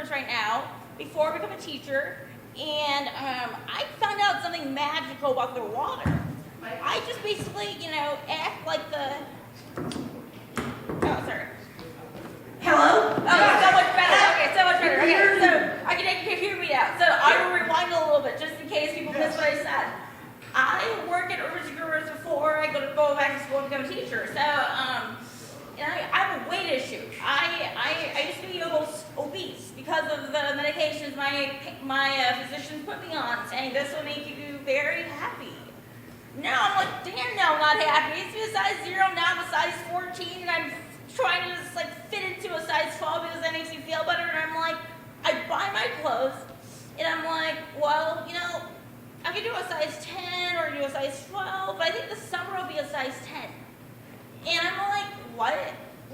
service right now before I become a teacher, and I found out something magical about their water. I just basically, act like the... Oh, sorry. Hello? Oh, so much better. Okay, so much better. Okay, so I can hear me now. So I will rewind a little bit just in case people miss what I said. I work at Urban Growers before I go back to school and become a teacher. So, I have a weight issue. I used to be obese because of the medications my physicians put me on, saying this will make you very happy. Now I'm like, damn, no, I'm not happy. It's a size 0, now I'm a size 14, and I'm trying to just fit into a size 12 because that makes me feel better. And I'm like, I buy my clothes, and I'm like, well, I could do a size 10 or do a size 12, but I think the summer will be a size 10. And I'm like, what?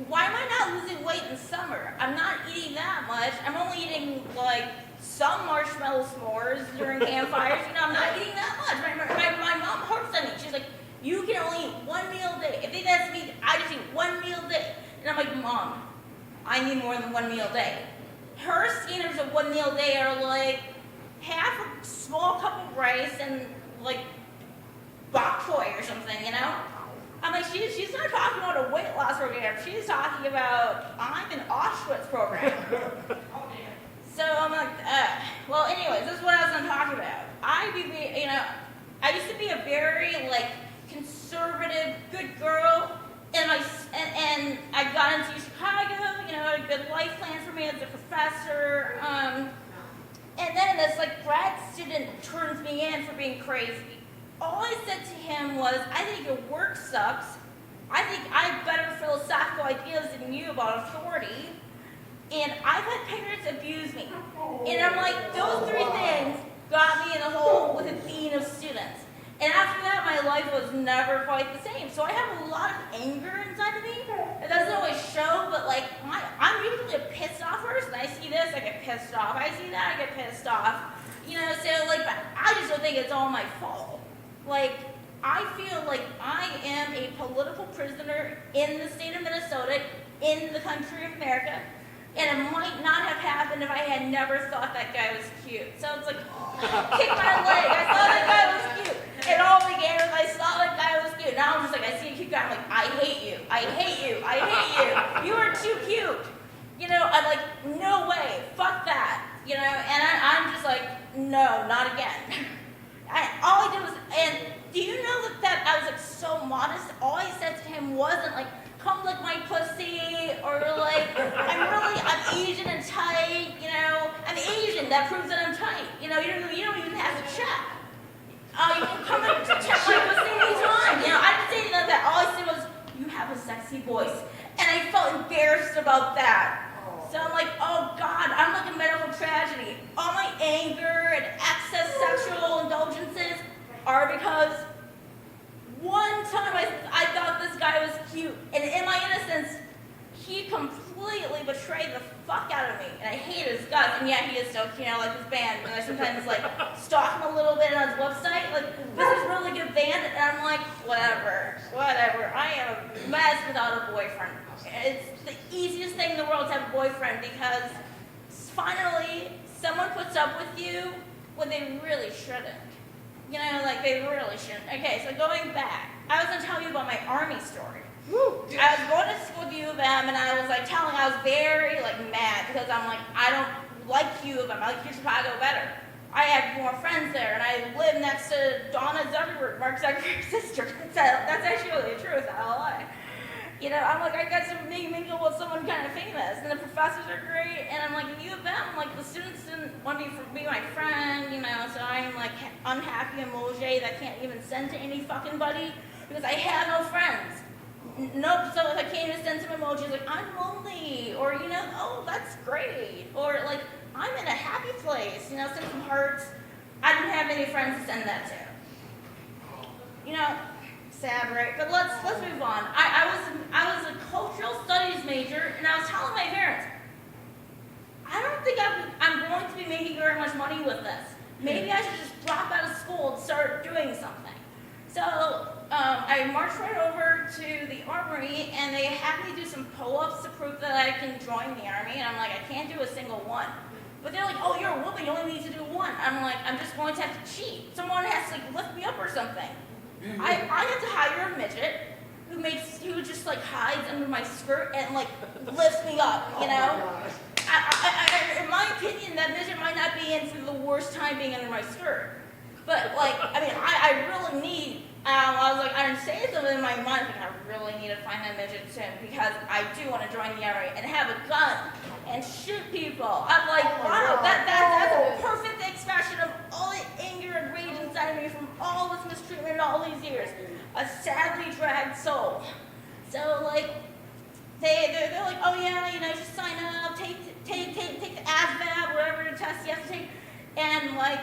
Why am I not losing weight in summer? I'm not eating that much. I'm only eating some marshmallow s'mores during campfires. I'm not eating that much. My mom harps on me. She's like, you can only eat one meal a day. If they ask me, I just eat one meal a day. And I'm like, Mom, I need more than one meal a day. Her standards of one meal a day are like half a small cup of rice and bok choy or something, I'm like, she's not talking about a weight loss program. She's talking about, I'm an Auschwitz program. So I'm like, well, anyways, this is what I was going to talk about. I used to be a very, conservative, good girl, and I got into Chicago, a good life plan for me as a professor, and then this, grad student turns me in for being crazy. All I said to him was, I think your work sucks. I think I have better philosophical ideas than you about authority. And I've had parents abuse me. And I'm like, those three things got me in a hole with a dean of students. And after that, my life was never quite the same. So I have a lot of anger inside of me. It doesn't always show, but I'm usually a pissed off person. I see this, I get pissed off. I see that, I get pissed off. But I just don't think it's all my fault. I feel like I am a political prisoner in the state of Minnesota, in the country of America, and it might not have happened if I had never thought that guy was cute. So it's kick my leg, I saw that guy was cute. It all began with I saw that guy was cute. Now I'm just I see a cute guy, I'm like, I hate you, I hate you, I hate you. You are too cute. I'm like, no way, fuck that. And I'm just like, no, not again. All I did was, and do you know that I was so modest? All I said to him wasn't come lick my pussy, or I'm Asian and tight, I'm Asian, that proves that I'm tight. You don't even have to check. You can come and check my pussy anytime. I didn't say anything like that. All I said was, you have a sexy voice. And I felt embarrassed about that. So I'm like, oh God, I'm like a medical tragedy. All my anger and excess sexual indulgences are because one time I thought this guy was cute, and in my innocence, he completely betrayed the fuck out of me, and I hate his guts, and yeah, he is so cute, like his band, and I sometimes stalk him a little bit on his website, this is a really good band, and I'm like, whatever, I am a mess without a boyfriend. It's the easiest thing in the world to have a boyfriend, because finally, someone puts up with you when they really shouldn't. They really shouldn't. Okay, so going back, I was going to tell you about my Army story. Woo. I was going to school with U of M, and I was I was very mad, because I'm I don't like U of M. I like Chicago better. I have more friends there, and I live next to Donna Zuckerberg, Mark Zuckerberg's sister. That's actually the truth, not a lie. I'm I got to mingle with someone kind of famous, and the professors are great, and I'm in U of M, the students didn't want me to be my friend, so I'm unhappy emoji that I can't even send to any fucking buddy, because I have no friends. Nope, so if I can't even send some emojis, I'm lonely, or, oh, that's great, or, I'm in a happy place, send some hearts. I didn't have any friends to send that to. Sad, right? But let's move on. I was a cultural studies major, and I was telling my parents, I don't think I'm going to be making very much money with this. Maybe I should just drop out of school and start doing something. So I marched right over to the armory, and they had me do some pull-ups to prove that I can join the army, and I'm like, I can't do a single one. But they're like, oh, you're a woman, you only need to do one. I'm like, I'm just going to have to cheat. Someone has to like, lift me up or something. I had to hire a midget who just like hides under my skirt and like lifts me up, you know? In my opinion, that midget might not be in for the worst time being under my skirt. But like, I mean, I really need, I was like, I'm saying something in my mind, like, I really need to find that midget soon because I do want to join the army and have a gun and shoot people. I'm like, wow, that's a perfect expression of all the anger and rage inside of me from all this mistreatment all these years. A sadly dragged soul. So like, they're like, oh yeah, you know, just sign up, take the ASVAB, whatever test you have to take, and like,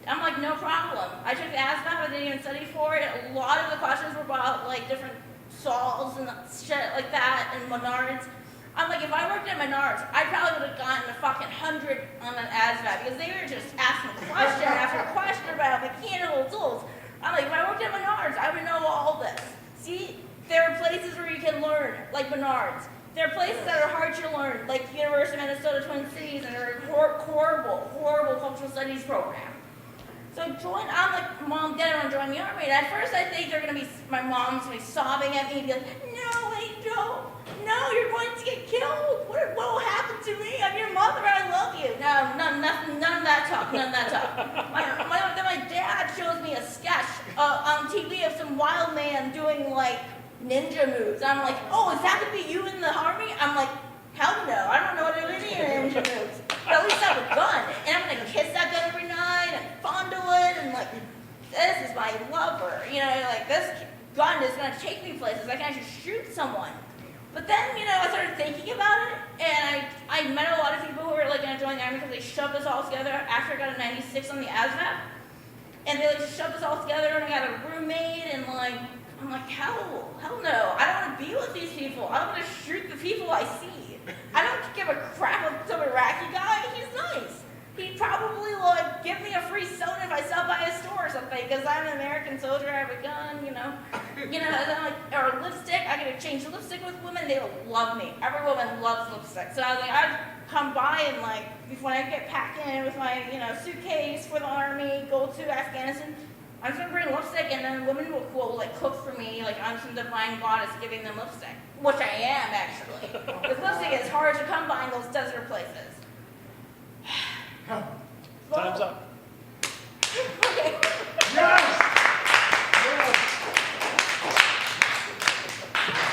I'm like, no problem. I took the ASVAB, I didn't even study for it. A lot of the questions were about like different saws and shit like that, and Menards. I'm like, if I worked at Menards, I probably would have gotten a fucking 100 on an ASVAB because they were just asking question after question about mechanical tools. I'm like, if I worked at Menards, I would know all this. See, there are places where you can learn, like Menards. There are places that are hard to learn, like University of Minnesota Twin Cities, and they're a horrible cultural studies program. So I'm like, Mom, Dad, I want to join the army. And at first I think my mom's going to be sobbing at me and be like, no, Angel, no, you're going to get killed. What will happen to me? I'm your mother, I love you. No, none of that talk. Then my dad shows me a sketch on TV of some wild man doing like ninja moves. I'm like, oh, is that going to be you in the army? I'm like, hell no, I don't know what to do in ninja moves. But at least I have a gun, and I'm going to kiss that gun every night and fondle it, and like, this is my lover. You know, like this gun is going to take me places. I can actually shoot someone. But then, you know, I started thinking about it, and I met a lot of people who were like going to join the army because they shoved us all together after I got a 96 on the ASVAB. And they like shoved us all together, and I got a roommate, and like, I'm like, hell no. I don't want to be with these people. I want to shoot the people I see. I don't give a crap about some Iraqi guy. He's nice. He'd probably like give me a free soda if I stop by a store or something because I'm an American soldier. I have a gun, you know. And I'm like, or lipstick. I get to change lipstick with women. They will love me. Every woman loves lipstick. So I was like, I'd come by and like, before I get packed in with my, suitcase for the army, go to Afghanistan. I'm just gonna bring lipstick, and then women will like cook for me, like I'm some divine goddess giving them lipstick, which I am actually. Because lipstick is hard to come by in those desert places. Time's up. Okay. Yes!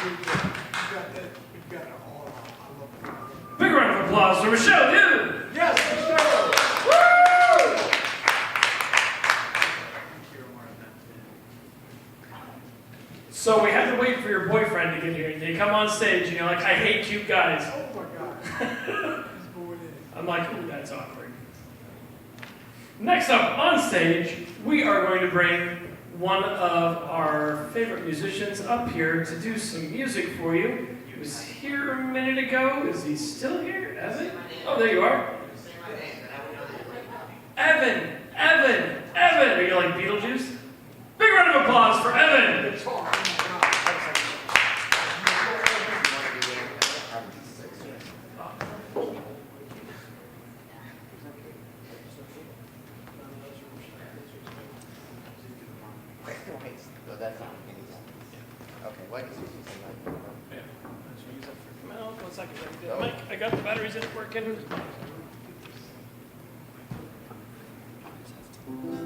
You got it all. I love it. Big round of applause for Michelle, dude! Yes, Michelle! So we had to wait for your boyfriend to get here. They come on stage and you're like, I hate you guys. Oh my God. I'm like, ooh, that's awkward. Next up on stage, we are going to bring one of our favorite musicians up here to do some music for you. He was here a minute ago. Is he still here? Evan? Oh, there you are. Evan! Are you like Beetlejuice? Big round of applause for Evan! So that's not okay, what is Yeah. One second. I got the batteries in it working.